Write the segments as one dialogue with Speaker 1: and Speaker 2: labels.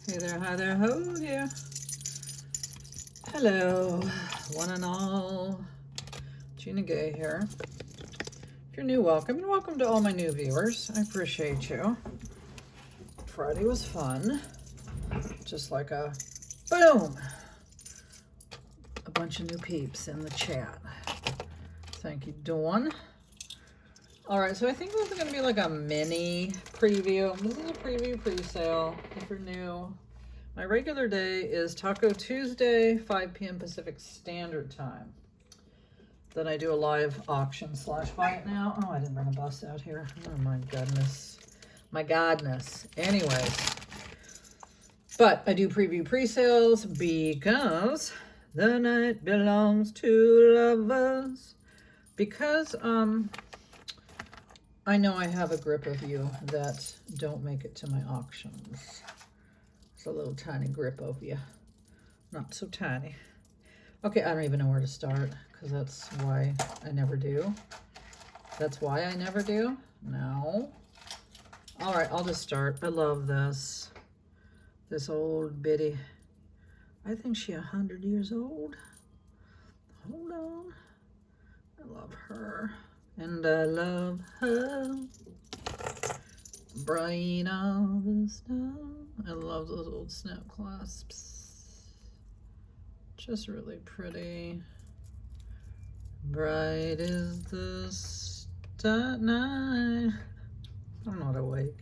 Speaker 1: Hey there, hi there, ho here. Hello, one and all. Gina Gay here. If you're new, welcome, and welcome to all my new viewers. I appreciate you. Friday was fun. Just like a boom. A bunch of new peeps in the chat. Thank you, Dawn. All right, so I think this is going to be like a mini preview. This is a preview pre-sale if you're new. My regular day is Taco Tuesday, 5 p.m. Pacific Standard Time. Then I do a live auction / buy it now. Oh, I didn't bring a bus out here. Oh my goodness. My godness. Anyways. But I do preview pre-sales because the night belongs to lovers. Because I know I have a grip of you that don't make it to my auctions. It's a little tiny grip of you. Not so tiny. Okay, I don't even know where to start because that's why I never do. That's why I never do? No. All right, I'll just start. I love this. This old biddy. I think she's 100 years old. Hold on. I love her. And I love her. Bright all the snow. I love those old snap clasps. Just really pretty. Bright is the star night. I'm not awake.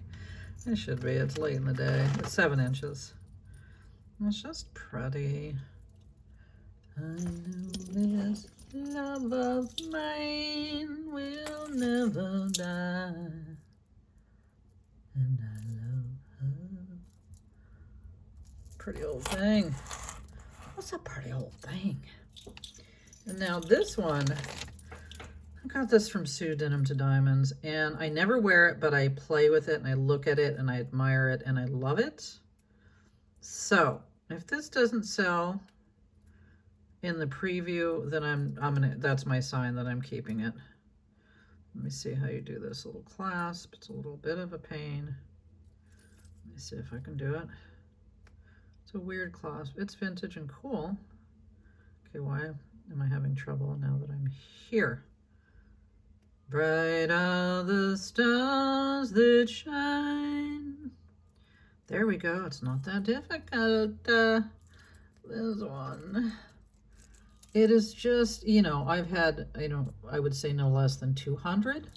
Speaker 1: I should be. It's late in the day. It's 7 inches. It's just pretty. I know this love of mine will never die. And I love her. Pretty old thing. What's a pretty old thing? And now this one, I got this from Sue Denim to Diamonds, and I never wear it, but I play with it and I look at it and I admire it and I love it. So if this doesn't sell in the preview, then I'm gonna, that's my sign that I'm keeping it. Let me see how you do this little clasp. It's a little bit of a pain. Let me see if I can do it. It's a weird clasp. It's vintage and cool. Okay, why am I having trouble now that I'm here? Bright are the stars that shine. There we go. It's not that difficult. This one. It is just, you know, I've had, I would say no less than 200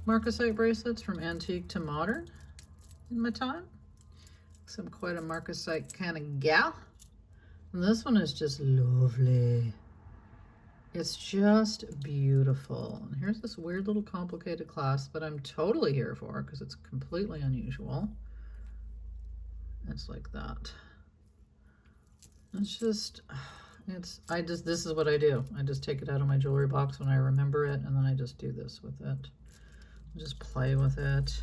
Speaker 1: marcasite bracelets from antique to modern in my time. So I'm quite a marcasite kind of gal. And this one is just lovely. It's just beautiful. And here's this weird little complicated clasp that I'm totally here for because it's completely unusual. It's like that. It's just, this is what I do. I just take it out of my jewelry box when I remember it, and then I just do this with it. Just play with it.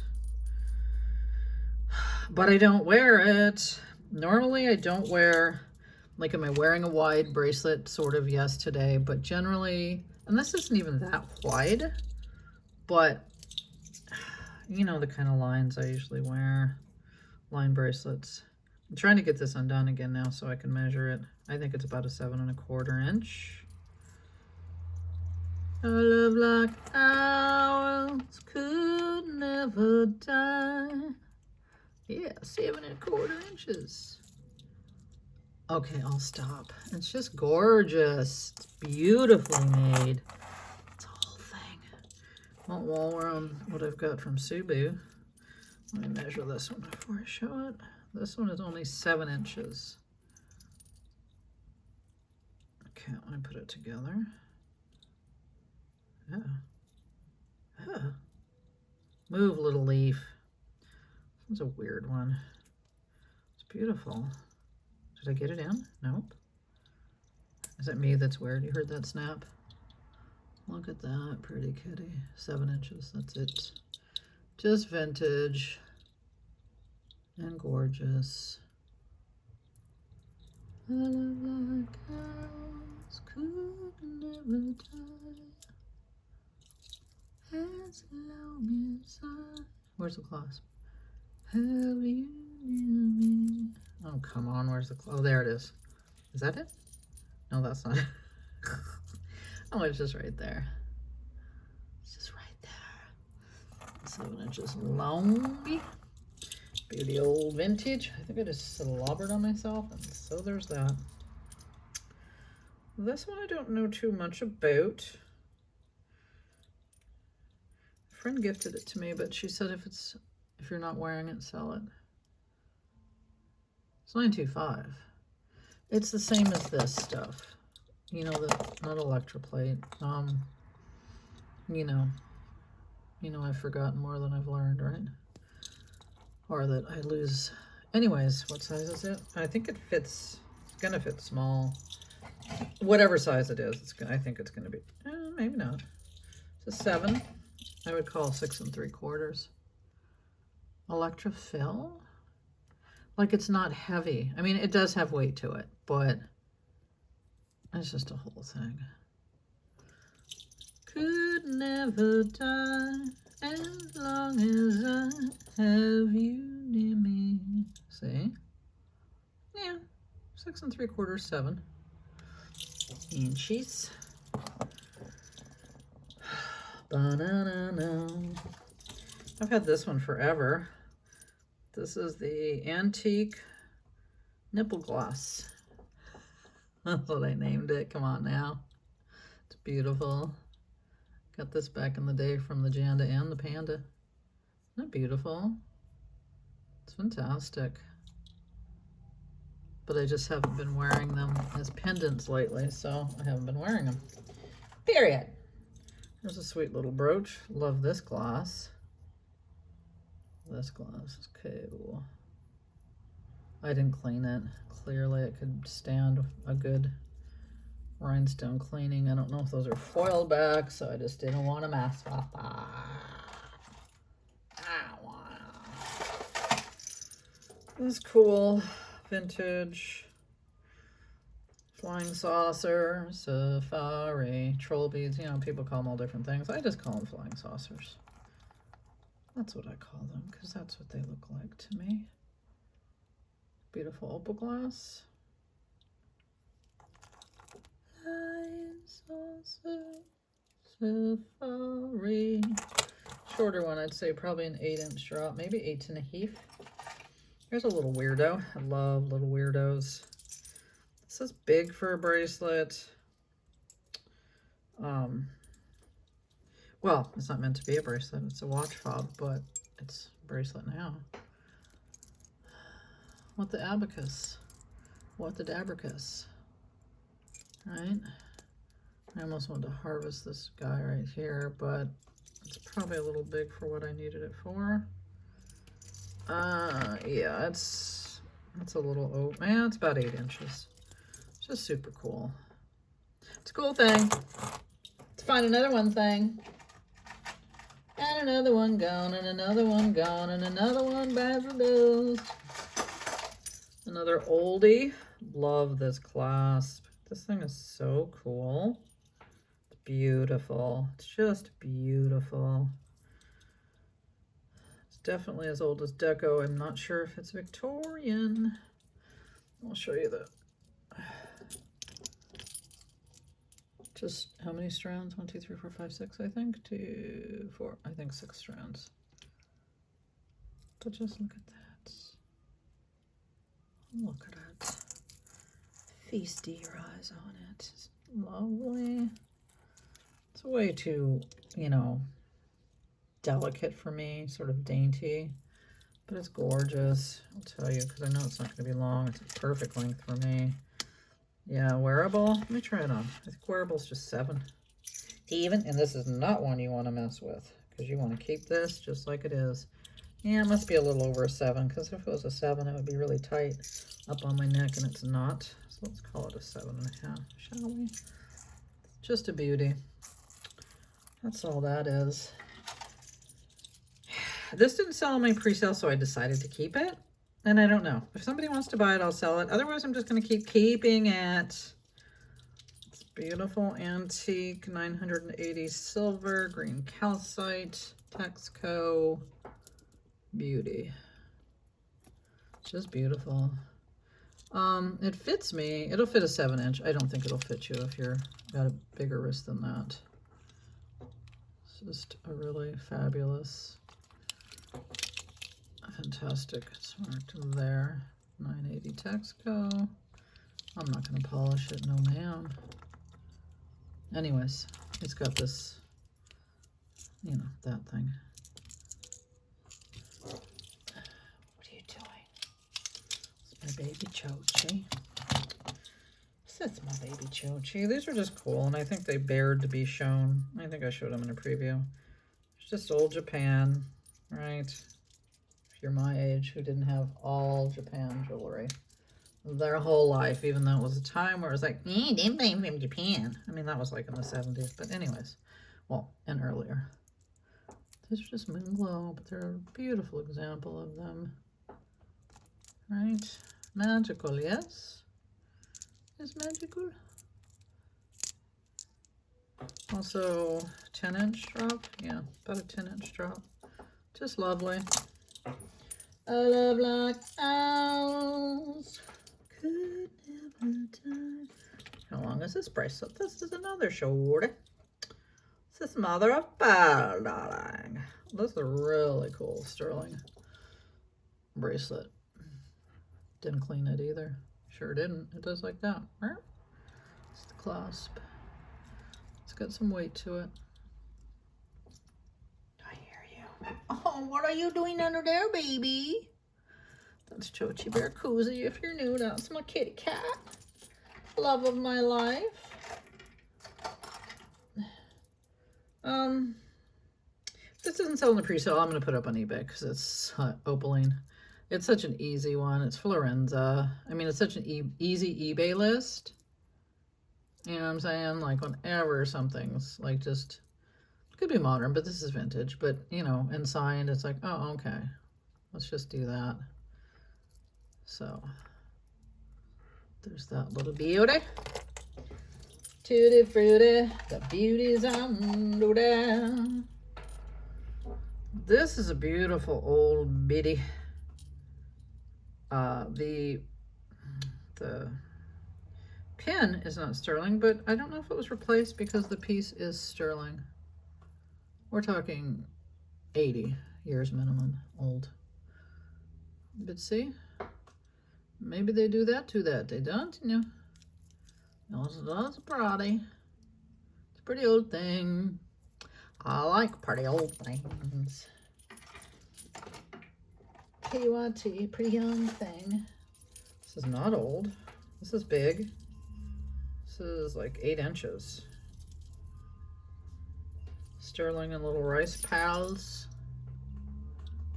Speaker 1: But I don't wear it. Normally I don't wear, like, am I wearing a wide bracelet? Sort of, yes, today, but generally, and this isn't even that wide, but you know the kind of lines I usually wear, line bracelets. I'm trying to get this undone again now so I can measure it. I think it's about a 7¼ inch. A love like ours could never die. Yeah, 7¼ inches. Okay, I'll stop. It's just gorgeous. It's beautifully made. It's a whole thing. Well, while we're on what I've got from Subu, let me measure this one before I show it. This one is only 7 inches. Okay, let me put it together. Yeah. Yeah. Move, little leaf. This is a weird one. It's beautiful. Did I get it in? Nope. Is it me that's weird? You heard that snap? Look at that pretty kitty. 7 inches. That's it. Just vintage and gorgeous. A love like ours could never die. As long as I... Where's the clasp? Have you near me? come on. Where's the... Oh, there it is. Is that it? No, that's not it. Oh, it's just right there. It's just right there. 7 inches long. Beauty old vintage. I think I just slobbered on myself, and so there's that. This one I don't know too much about. A friend gifted it to me, but she said if you're not wearing it, sell it. It's $9.25. It's the same as this stuff. You know, not electroplate. You know, I've forgotten more than I've learned, right? Or that I lose. Anyways, what size is it? I think it fits. It's gonna fit small. Whatever size it is, I think it's gonna be. Maybe not. It's a 7. I would call 6 3/4. Electrofill. Like, it's not heavy. I mean, it does have weight to it, but it's just a whole thing. Could never die as long as I have you near me. See? Yeah, 6 3/4, 7 inches. Banana. I've had this one forever. This is the antique nipple gloss. That's what I named it. Come on now. It's beautiful. Got this back in the day from the Janda and the Panda. Isn't that beautiful? It's fantastic. But I just haven't been wearing them as pendants lately, so I haven't been wearing them. Period. There's a sweet little brooch. Love this gloss. This glass is cool. I didn't clean it. Clearly it could stand a good rhinestone cleaning. I don't know if those are foiled back, so I just didn't want to mess with that. This is cool. Vintage. Flying saucer, safari, troll beads. You know, people call them all different things. I just call them flying saucers. That's what I call them, because that's what they look like to me. Beautiful opal glass. Flying saucer, safari. Shorter one, I'd say probably an 8-inch drop, maybe 8 1/2. Here's a little weirdo. I love little weirdos. This is big for a bracelet. Well, it's not meant to be a bracelet. It's a watch fob, but it's a bracelet now. What the abacus? What the dabricus? Right? I almost wanted to harvest this guy right here, but it's probably a little big for what I needed it for. Yeah, it's a little, man, it's about 8 inches. It's just super cool. It's a cool thing. Let's find another one thing. And another one gone, and another one gone, and another one bad for ghost. Another oldie. Love this clasp. This thing is so cool. It's beautiful. It's just beautiful. It's definitely as old as Deco. I'm not sure if it's Victorian. I'll show you the... Just how many strands? 1, 2, 3, 4, 5, 6, I think. 2, 4, I think 6 strands. But just look at that. Look at it. Feasty your eyes on it. It's lovely. It's way too, you know, delicate for me, sort of dainty. But it's gorgeous, I'll tell you, because I know it's not going to be long. It's a perfect length for me. Yeah, wearable. Let me try it on. I think wearable's just 7. Even, and this is not one you want to mess with, because you want to keep this just like it is. Yeah, it must be a little over a 7, because if it was a 7, it would be really tight up on my neck, and it's not. So let's call it a 7.5, shall we? Just a beauty. That's all that is. This didn't sell on my pre-sale, so I decided to keep it. And I don't know. If somebody wants to buy it, I'll sell it. Otherwise, I'm just going to keep keeping it. It's beautiful antique 980 silver, green calcite, Texaco. Beauty. It's just beautiful. It fits me. It'll fit a 7-inch. I don't think it'll fit you if you're got a bigger wrist than that. It's just a really fabulous, fantastic. It's marked there. 980 Texaco. I'm not going to polish it, no ma'am. Anyways, it's got this, you know, that thing. What are you doing? It's my baby Chochi. That's my baby Chochi. These are just cool, and I think they bared to be shown. I think I showed them in a preview. It's just old Japan, right? If you're my age, who didn't have all Japan jewelry their whole life, even though it was a time where it was like, didn't buy from Japan. I mean, that was like in the 70s, but anyways, well, and earlier. These are just moon glow, but they're a beautiful example of them, right? Magical, yes? Is magical. Also, 10-inch drop. Yeah, about a 10-inch drop. Just lovely. A love like ours could never die. How long is this bracelet? This is another short. This is mother of pearl, darling. This is a really cool sterling bracelet. Didn't clean it either. Sure didn't. It does like that. It's the clasp. It's got some weight to it. I hear you. Oh, what are you doing under there, baby? That's Chochi Bear Koozie. If you're new, that's my kitty cat. Love of my life. This doesn't sell in the pre-sale. I'm going to put it up on eBay because it's opaline. It's such an easy one. It's Florenza. I mean, it's such an easy eBay list. You know what I'm saying? Like whenever something's like just, it could be modern, but this is vintage. But, you know, and signed, it's like, oh, okay. Let's just do that. So, there's that little beauty. Tutti frutti, the beauty's on down. This is a beautiful old bitty. The pin is not sterling, but I don't know if it was replaced because the piece is sterling. We're talking 80 years minimum old. But see, maybe they do that to that. They don't, you know. No, it's a pretty. It's a pretty old thing. I like pretty old things. PYT, pretty young thing. This is not old. This is big. This is like 8 inches. Sterling and little rice pals.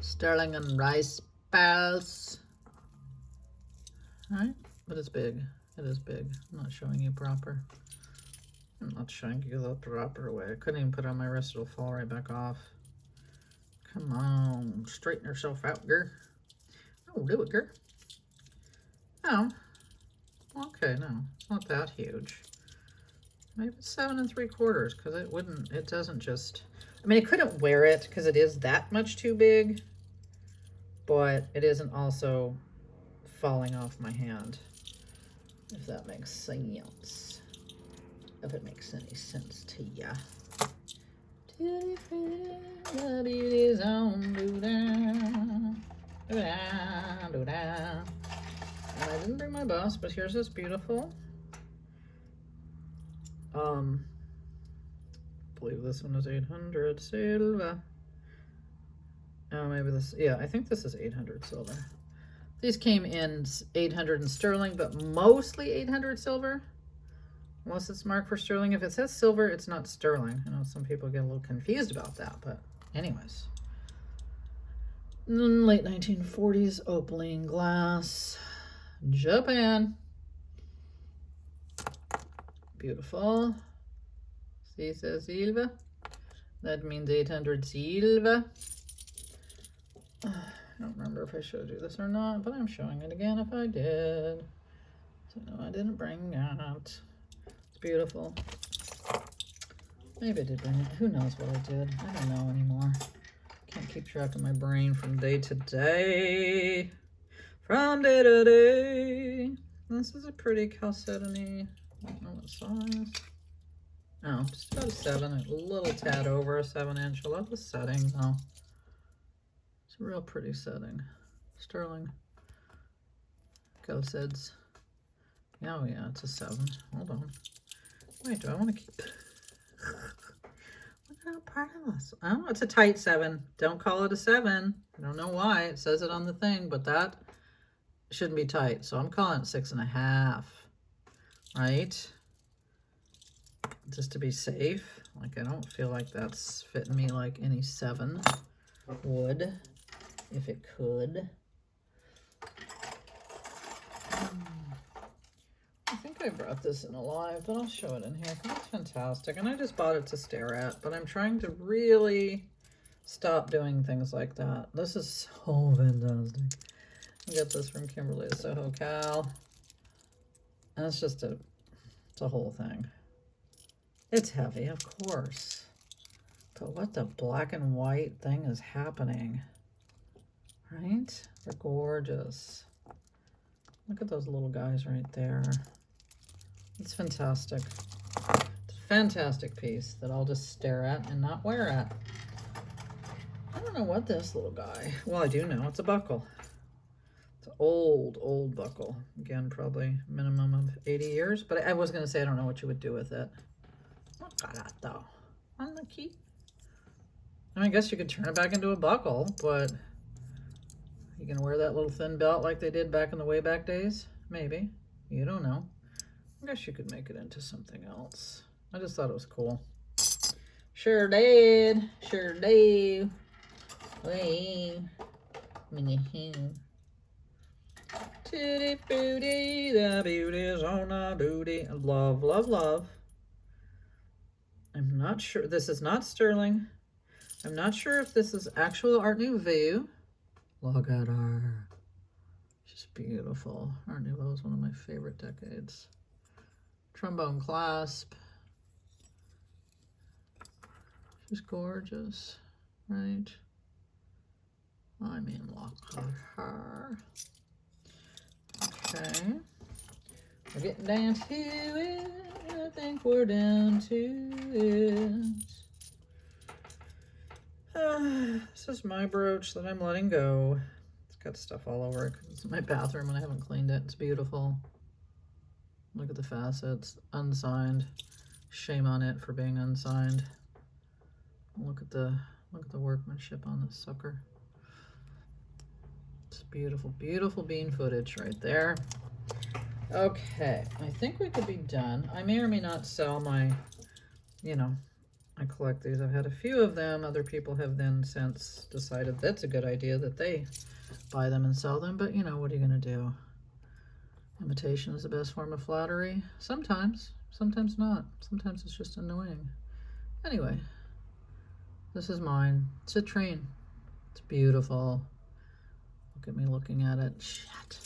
Speaker 1: Sterling and rice pals. Alright, but it's big. It is big. I'm not showing you proper. I'm not showing you the proper way. I couldn't even put it on my wrist. It'll fall right back off. Come on. Straighten yourself out, girl. Oh, do it, girl. Oh. Okay, no. It's not that huge. Maybe it's 7 3/4 because it doesn't just, I mean, I couldn't wear it because it is that much too big, but it isn't also falling off my hand, if that makes sense. If it makes any sense to ya. Tutti frutti, the beauty's on do-da, do-da, do-da. And I didn't bring my bus, but here's this beautiful. I believe this one is 800 silver. Oh, maybe this, yeah, I think this is 800 silver. These came in 800 in sterling, but mostly 800 silver. Unless it's marked for sterling. If it says silver, it's not sterling. I know some people get a little confused about that, but anyways. Late 1940s opaline glass. Japan. Beautiful. See, it says silver. That means 800 silver. I don't remember if I showed you this or not, but I'm showing it again if I did. So no, I didn't bring it. It's beautiful. Maybe I did bring it. Who knows what I did? I don't know anymore. Can't keep track of my brain from day to day. From day to day. This is a pretty chalcedony. I don't know what size. Oh, just about a 7, a little tad over a 7-inch. I love the setting though. It's a real pretty setting. Sterling chalceds. Oh yeah, it's a 7. Hold on. Wait, do I want to keep... Look at how part of this. Oh, it's a tight 7. Don't call it a 7. I don't know why. It says it on the thing, but that shouldn't be tight. So I'm calling it 6.5. Right? Just to be safe. Like, I don't feel like that's fitting me like any 7 would, if it could. I think I brought this in alive, but I'll show it in here because it's fantastic. And I just bought it to stare at, but I'm trying to really stop doing things like that. This is so fantastic. I got this from Kimberly at Soho Cal. And it's just it's a whole thing. It's heavy, of course. But what the black and white thing is happening? Right? They're gorgeous. Look at those little guys right there. It's fantastic. It's a fantastic piece that I'll just stare at and not wear at. I don't know what this little guy... Well, I do know. It's a buckle. It's an old, old buckle. Again, probably minimum of 80 years. But I was going to say I don't know what you would do with it. Look at that, though. Isn't that cute? I mean, I guess you could turn it back into a buckle, but... You can wear that little thin belt like they did back in the way back days? Maybe. You don't know. I guess you could make it into something else. I just thought it was cool. Sure did. Sure did. Wait. Titty booty, the beauty's on a booty. Love, love, love. I'm not sure. This is not sterling. I'm not sure if this is actual Art Nouveau. Look at her. She's beautiful. Art Nouveau is one of my favorite decades. Trombone clasp. She's gorgeous, right? I mean, look at her. Okay. We're getting down to it. I think we're down to it. This is my brooch that I'm letting go. It's got stuff all over it because it's in my bathroom and I haven't cleaned it. It's beautiful. Look at the facets. Unsigned. Shame on it for being unsigned. Look at the workmanship on this sucker. It's beautiful, beautiful bean footage right there. Okay, I think we could be done. I may or may not sell my, I collect these. I've had a few of them. Other people have then since decided that's a good idea that they buy them and sell them. But, what are you going to do? Imitation is the best form of flattery. Sometimes. Sometimes not. Sometimes it's just annoying. Anyway, this is mine. It's a train. It's beautiful. Look at me looking at it. Shit.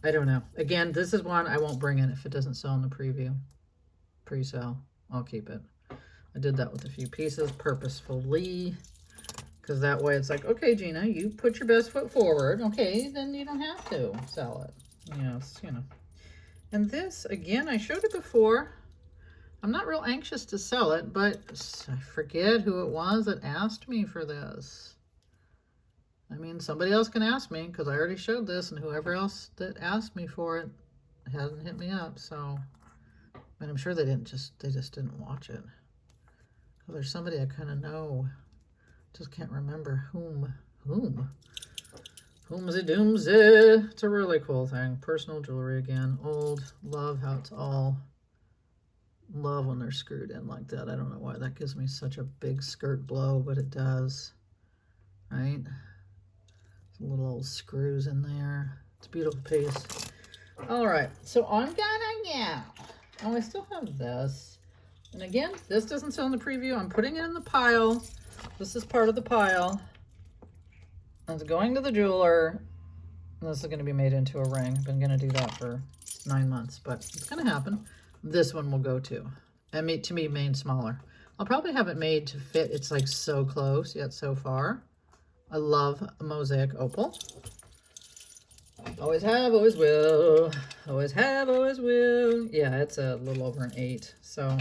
Speaker 1: I don't know. Again, this is one I won't bring in if it doesn't sell in the preview. Pre-sale. I'll keep it. I did that with a few pieces purposefully because that way it's like, okay, Gina, you put your best foot forward. Okay, then you don't have to sell it. Yes, And this, again, I showed it before. I'm not real anxious to sell it, but I forget who it was that asked me for this. I mean, somebody else can ask me because I already showed this, and whoever else that asked me for it hasn't hit me up, so... But I'm sure they just didn't watch it. Because there's somebody I kind of know. Just can't remember whom. Whomsy doomsy. It's a really cool thing. Personal jewelry again. Old. Love how it's all... Love when they're screwed in like that. I don't know why that gives me such a big skirt blow, but it does. Right? Little old screws in there. It's a beautiful piece. All right. So I'm gonna Oh, I still have this. And again, this doesn't sell in the preview. I'm putting it in the pile. This is part of the pile. It's going to the jeweler. This is going to be made into a ring. I've been going to do that for 9 months, but it's going to happen. This one will go too. And to me, made smaller. I'll probably have it made to fit. It's like so close yet so far. I love a mosaic opal. Always have, always will. Always have, always will. Yeah, it's a little over an 8. So,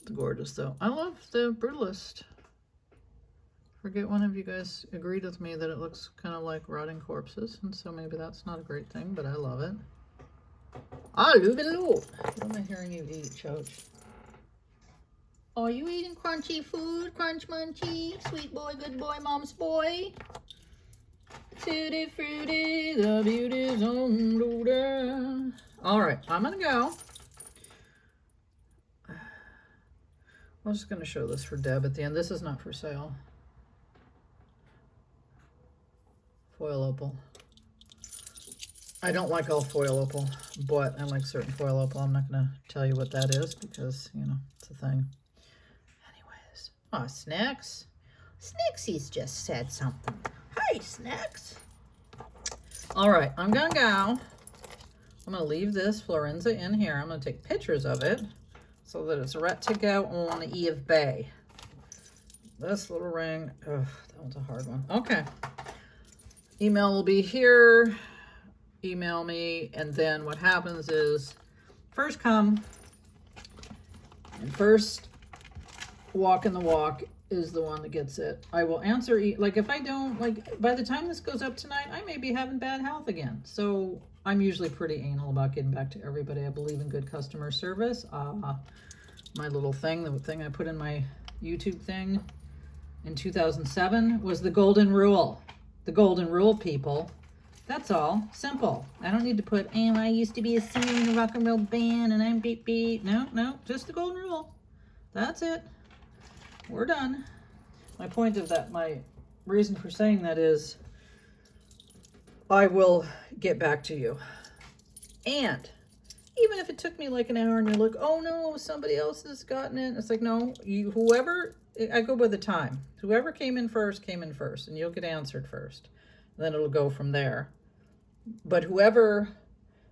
Speaker 1: it's gorgeous though. I love the Brutalist. Forget one of you guys agreed with me that it looks kind of like rotting corpses, and so maybe that's not a great thing, but I love it. I love it. What am I hearing you eat, Choach? Are you eating crunchy food? Crunch munchy? Sweet boy, good boy, mom's boy? Tutti frutti, the beauty's on loader. All right, I'm gonna go. I'm just gonna show this for Deb at the end. This is not for sale. Foil opal. I don't like all foil opal, but I like certain foil opal. I'm not gonna tell you what that is because, you know, it's a thing. Anyways. Oh, Snacks. Snacksy's just said something. Hi, Snacks. All right, I'm gonna go. I'm gonna leave this Florenza in here. I'm gonna take pictures of it so that it's ready to go on the eBay. This little ring, oh, that one's a hard one. Okay. Email will be here. Email me, and then what happens is first come and first walk in the walk is the one that gets it. I will answer, like if I don't, like by the time this goes up tonight, I may be having bad health again. So I'm usually pretty anal about getting back to everybody. I believe in good customer service. My little thing, the thing I put in my YouTube thing in 2007 was the golden rule. The golden rule, people. That's all. Simple. I don't need to put, I used to be a singer in a rock and roll band and I'm beep beep. No, just the golden rule. That's it. We're done. My point of that, my reason for saying that is I will get back to you. And even if it took me like an hour and you're like, oh no, somebody else has gotten it. It's like, no, whoever, I go by the time. Whoever came in first, and you'll get answered first. Then it'll go from there. But whoever,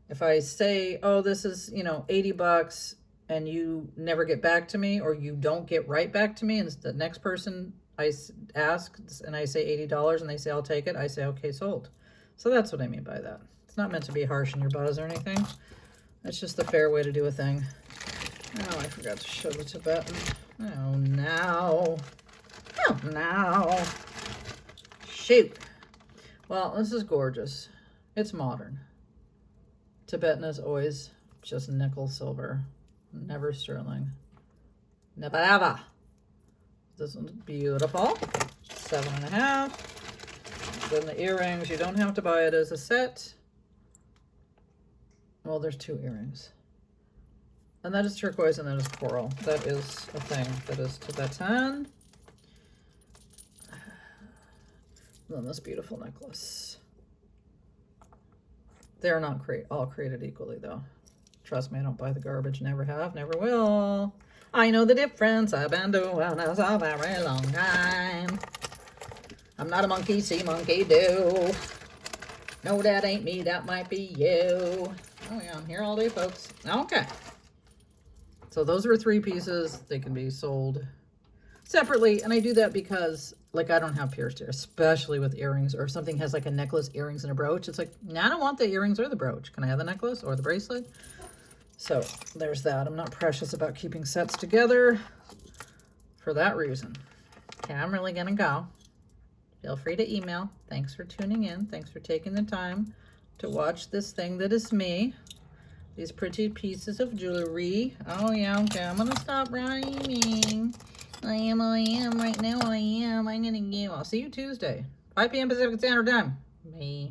Speaker 1: if I say, oh, this is, $80 and you never get back to me, or you don't get right back to me, and the next person I ask and I say $80 and they say, I'll take it, I say, okay, sold. So that's what I mean by that. It's not meant to be harsh in your buzz or anything. That's just the fair way to do a thing. Oh, I forgot to show the Tibetan. Oh, no. Oh, no. Shoot. Well, this is gorgeous. It's modern. Tibetan is always just nickel silver. Never sterling. Never ever. This one's beautiful. 7.5. Then the earrings, you don't have to buy it as a set. Well, there's 2 earrings. And that is turquoise and that is coral. That is a thing that is Tibetan. And then this beautiful necklace. They're not all created equally, though. Trust me, I don't buy the garbage. Never have, never will. I know the difference. I've been doing this a very long time. I'm not a monkey see, monkey do. No, that ain't me. That might be you. Oh, yeah, I'm here all day, folks. Okay. So those are 3 pieces. They can be sold separately. And I do that because, like, I don't have pierced ears, especially with earrings. Or if something has, like, a necklace, earrings, and a brooch, it's like, nah, I don't want the earrings or the brooch. Can I have the necklace or the bracelet? So there's that. I'm not precious about keeping sets together for that reason. Okay, I'm really going to go. Feel free to email. Thanks for tuning in. Thanks for taking the time to watch this thing that is me. These pretty pieces of jewelry. Oh, yeah, okay. I'm going to stop rhyming. I am. Right now I am. I'm going to go. I'll see you Tuesday. 5 p.m. Pacific Standard Time. Bye.